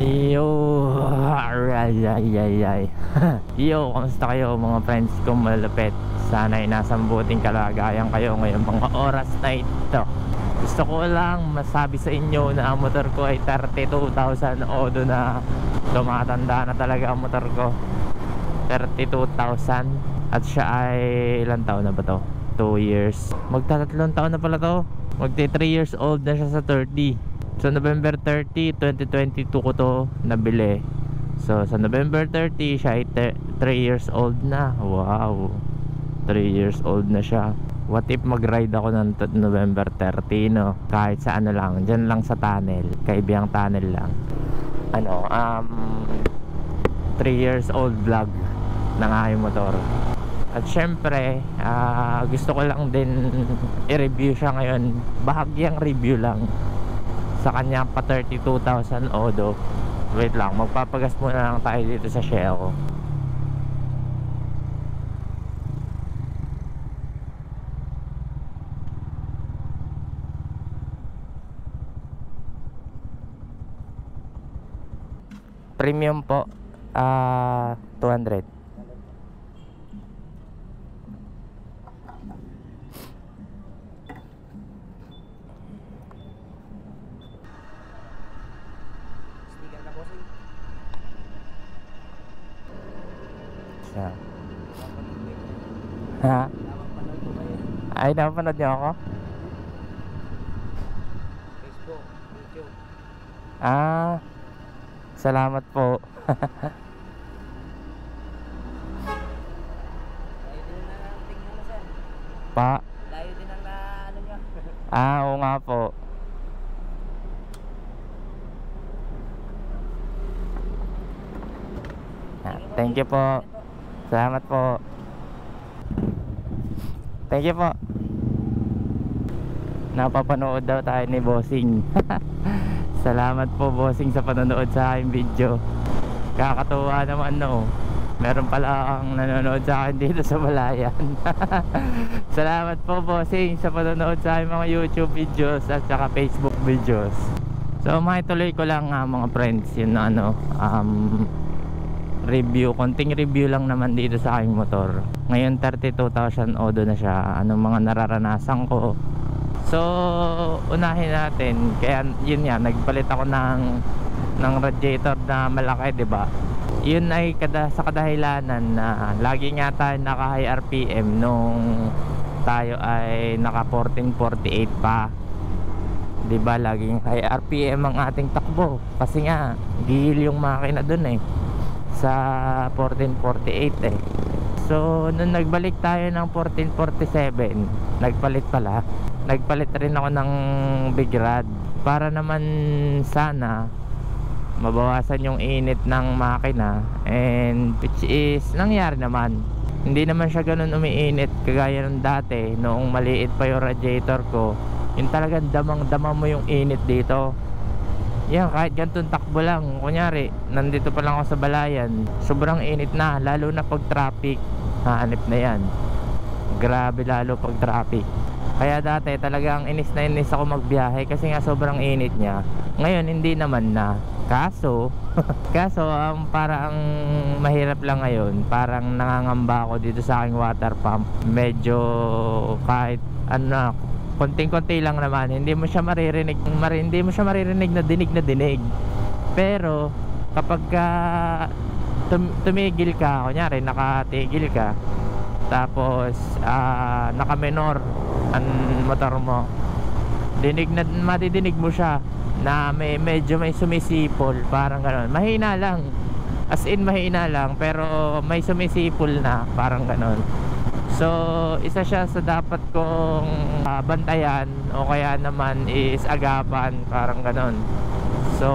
Yo, ay. Yo, kamusta kayo mga friends kong malapit? Sana'y nasa mabuting kalagayan kayo ngayong mga oras na ito. Gusto ko lang masabi sa inyo na ang motor ko ay 32,000. Odo na tumatanda na talaga ang motor ko. 32,000. At siya ay ilang taon na ba to? 2 years. Magtatatlong taon na pala to. Magti 3 years old na siya sa 30. So November 30, 2022 ko to nabili. So sa November 30 siya ay 3 years old na. Wow, 3 years old na siya. What if mag-ride ako ng November 30, no? Kahit sa ano lang, dyan lang sa tunnel, kaibiyang tunnel lang. 3 years old vlog ng aking motor. At syempre gusto ko lang din i-review siya ngayon. Bahagyang review lang sa kanyang pa 32,000 Odo. Wait lang, magpapagas muna lang tayo dito sa Shell. Premium po, 200. Ha? Ay, napapanood niyo ako? Facebook, YouTube. Salamat po. Layo din na tingnan mo, sir. Pa? Layo din ang ano nyo. Oo nga po. Thank you po. Salamat po. Thank you po. Napapanood daw tayo ni Bossing. Salamat po Bossing sa panonood sa aking video. Kakatuwa naman, no. Meron pala ang nanonood sa akin dito sa Balayan. Salamat po Bossing sa panonood sa aking mga YouTube videos at saka Facebook videos. So maituloy ko lang mga friends yun na review, konting review lang naman dito sa aking motor. Ngayon 32,000 Odo na siya. Anong mga nararanasan ko. So unahin natin, kaya yun nga, nagpalit ako ng radiator na malaki, 'di ba? Yun ay sa kadahilanan na lagi nga tayo naka high RPM nung tayo ay naka 1448 pa. 'Di ba, laging high RPM ang ating takbo kasi nga gihil yung makina dun sa 1448 So nung nagbalik tayo ng 1447, nagpalit rin ako ng big rod para naman sana mabawasan yung init ng makina, and which is nangyari naman. Hindi naman siya ganun umiinit kagaya ng dati noong maliit pa yung radiator ko. Yung talagang damang-dama mo yung init dito. Yan, kahit ganitong takbo lang, kunyari nandito pa lang ako sa Balayan, sobrang init na, lalo na pag traffic. Hanip na yan, grabe lalo pag traffic. Kaya dati talagang inis ako magbiyahe kasi nga sobrang init niya. Ngayon hindi naman na. Kaso parang mahirap lang ngayon. Parang nangangamba ako dito sa aking water pump. Medyo kahit konting-konti lang naman, hindi mo siya maririnig na dinig. Pero kapag tumigil ka, kunyari nakatigil ka, tapos naka-minor ang motor mo, madidinig mo siya na medyo may sumisipol, parang gano'n. Mahina lang, as in mahina lang, pero may sumisipol na, parang gano'n. So isa siya sa dapat kong bantayan o kaya naman is agapan, parang ganon. So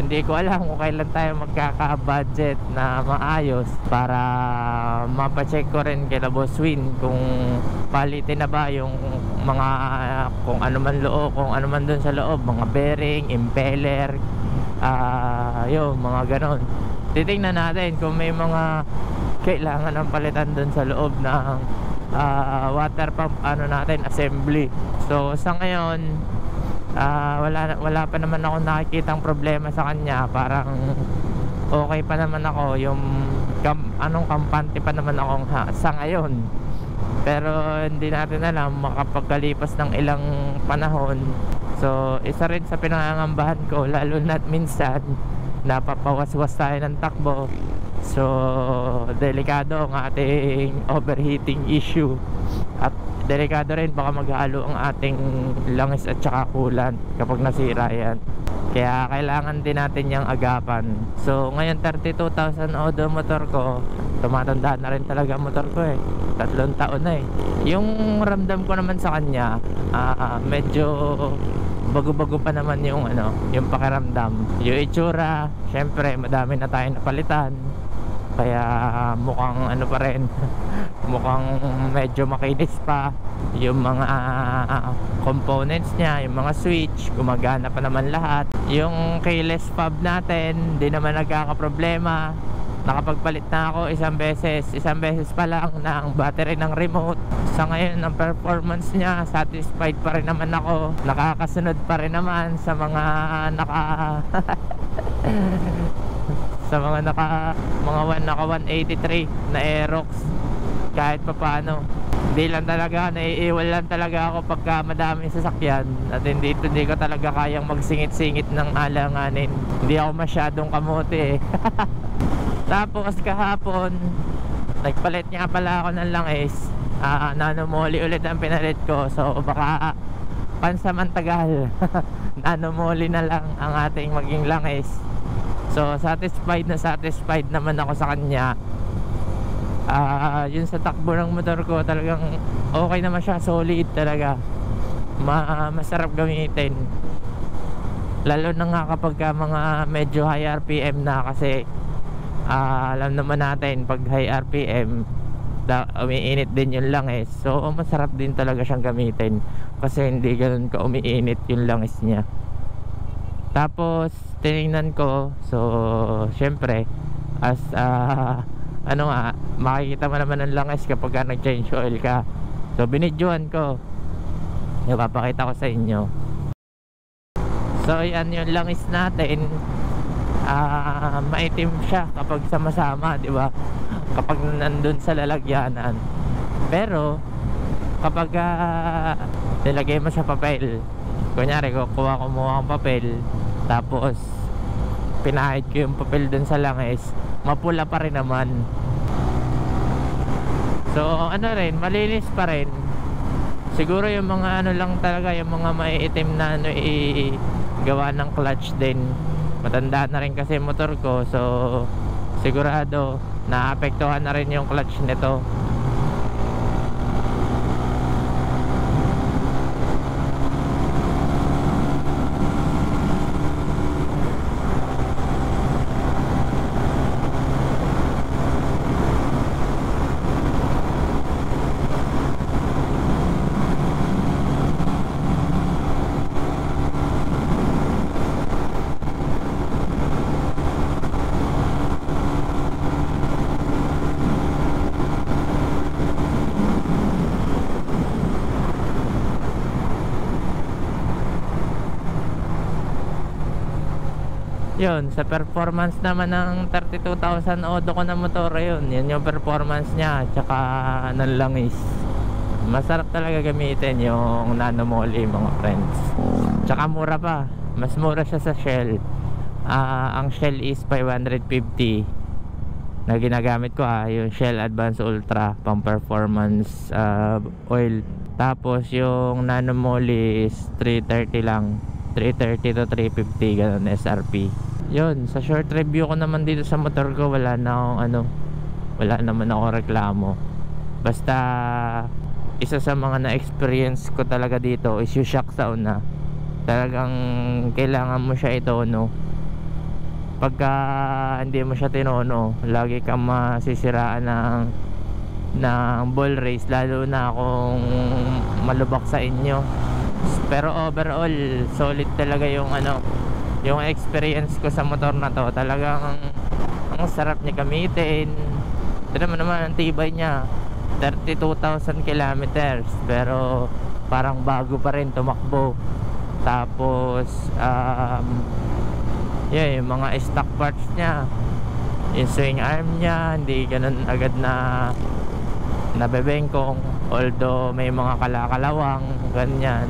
hindi ko alam kung kailan tayo magkaka-budget na maayos para mapacheck ko rin kay Boss Win kung palitin na ba yung mga kung ano man dun sa loob, mga bearing, impeller, yung mga ganon. Titingnan natin kung may mga kailangan ng palitan dun sa loob ng water pump natin assembly. So sa ngayon wala pa naman ako nakikitang problema sa kanya. Parang okay pa naman ako, yung kampante pa naman ako sa ngayon. Pero hindi natin alam makapagkalipas ng ilang panahon. So isa rin sa pinangangambahan ko, lalo na't minsan napapawaswas tayo ng takbo. So delikado ang ating overheating issue. At delikado rin baka maghalo ang ating langis at saka coolant kapag nasira yan. Kaya kailangan din natin yung agapan. So ngayon 32,000 odo motor ko. Tumatanda na rin talaga motor ko eh. 3 taon na eh. Yung ramdam ko naman sa kanya, medyo bago-bago pa naman yung yung pakiramdam. Yung itsura, syempre madami na tayong napalitan. Kaya mukhang pa rin mukhang medyo makinis pa. Yung mga components niya, yung mga switch, gumagana pa naman lahat. Yung keyless fob natin, di naman nagkakaproblema. Nakapagpalit na ako isang beses pa lang ng battery ng remote. Sa ngayon ang performance niya, satisfied pa rin naman ako. Nakakasunod pa rin naman sa mga sa mga naka 183 na Aerox. Kahit pa paano, hindi lang talaga, naiiwal lang talaga ako pagka madaming sasakyan. At hindi ko talaga kayang magsingit-singit ng alanganin. Hindi ako masyadong kamote eh. Tapos kahapon nagpalit nga pala ako ng langis. Nanomoli ulit ang pinalit ko. So baka pansamantagal nanomoli na lang ang ating maging langis. So satisfied naman ako sa kanya. Yun sa takbo ng motor ko, talagang okay naman siya, solid talaga. Masarap gamitin. Lalo na nga kapag mga medyo high RPM na, kasi alam naman natin pag high RPM umiinit din yung langis. So masarap din talaga siyang gamitin kasi hindi ganun ka umiinit yung langis niya. Tapos tinignan ko, so syempre as makikita mo naman ng langis kapag nag-change oil ka. So binidyoan ko, ipapakita ko sa inyo. So yan yung langis natin. Maitim siya kapag sama-sama, di ba? Kapag nandun sa lalagyanan. Pero kapag nilagay mo sa papel, kunyari kukuha ko muna ang papel, tapos pinahid ko yung papel dun sa langis, mapula pa rin naman. So rin, malinis pa rin. Siguro yung mga lang talaga, yung mga maiitim na gawa ng clutch din. Matanda na rin kasi motor ko, so sigurado naapektuhan na rin yung clutch nito. Yun, sa performance naman ng 32,000 odo ko na motor, yun yung performance niya, tsaka ng langis. Masarap talaga gamitin yung nanomoli, mga friends. Tsaka mura pa, mas mura siya sa Shell. Ang Shell is 550 na ginagamit ko, yung Shell Advance Ultra pang performance oil. Tapos yung nanomoli is 330 lang, 330 to 350 ganun SRP. Yun, sa short review ko naman dito sa motor ko, wala naman ako reklamo. Basta isa sa mga na-experience ko talaga dito is yung shock sa una. Talagang kailangan mo siya itono. Pagka hindi mo siya tinono, lagi kang masisiraan ng ball race, lalo na kung malubak sa inyo. Pero overall solid talaga yung yung experience ko sa motor na to. Talagang ang sarap niya gamitin. Ito naman ang tibay niya, 32,000 kilometers, pero parang bago pa rin tumakbo. Tapos yeah, yung mga stock parts niya, yung swing arm niya hindi ganun agad na nabebengkong, although may mga kalakalawang ganyan.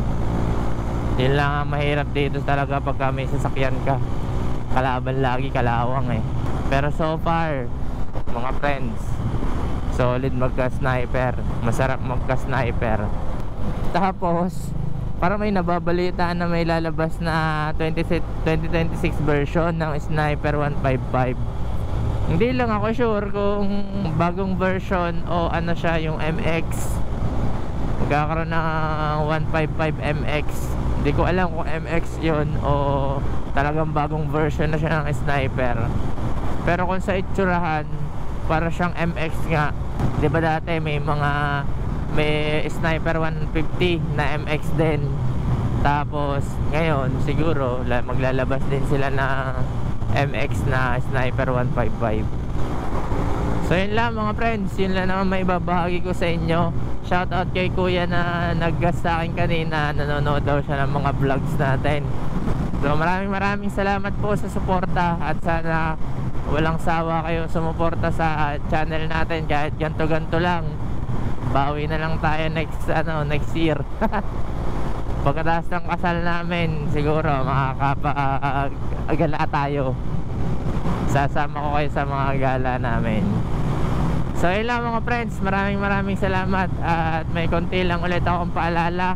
Yun lang ang mahirap dito talaga pagka may sasakyan ka, kalaban lagi kalawang eh. Pero so far mga friends, solid magka-sniper, masarap magka-sniper. Tapos para may nababalitaan na may lalabas na 2026 version ng Sniper 155. Hindi lang ako sure kung bagong version o ano siya, yung MX. Magkakaroon ng 155 MX. Hindi ko alam kung MX yun o talagang bagong version na siya ng Sniper. Pero kung sa itsurahan, para siyang MX nga. Di ba dati may Sniper 150 na MX din. Tapos ngayon siguro maglalabas din sila ng MX na Sniper 155. So yun lang mga friends, yun lang naman may babahagi ko sa inyo. Shoutout kay kuya na nag-guest sa akin kanina, nanonood daw siya ng mga vlogs natin. So maraming salamat po sa suporta, at sana walang sawa kayo sumuporta sa channel natin kahit ganto lang. Bawi na lang tayo next year. Pagkatapos ng kasal namin, siguro makakapag-gala tayo. Sasama ko kayo sa mga gala namin. So yun lang mga friends, maraming salamat. At may konti lang ulit akong paalala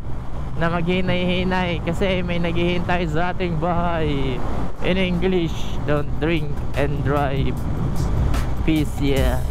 na maghinay-hinay kasi may naghihintay sa ating bahay. In English, don't drink and drive. Peace, yeah.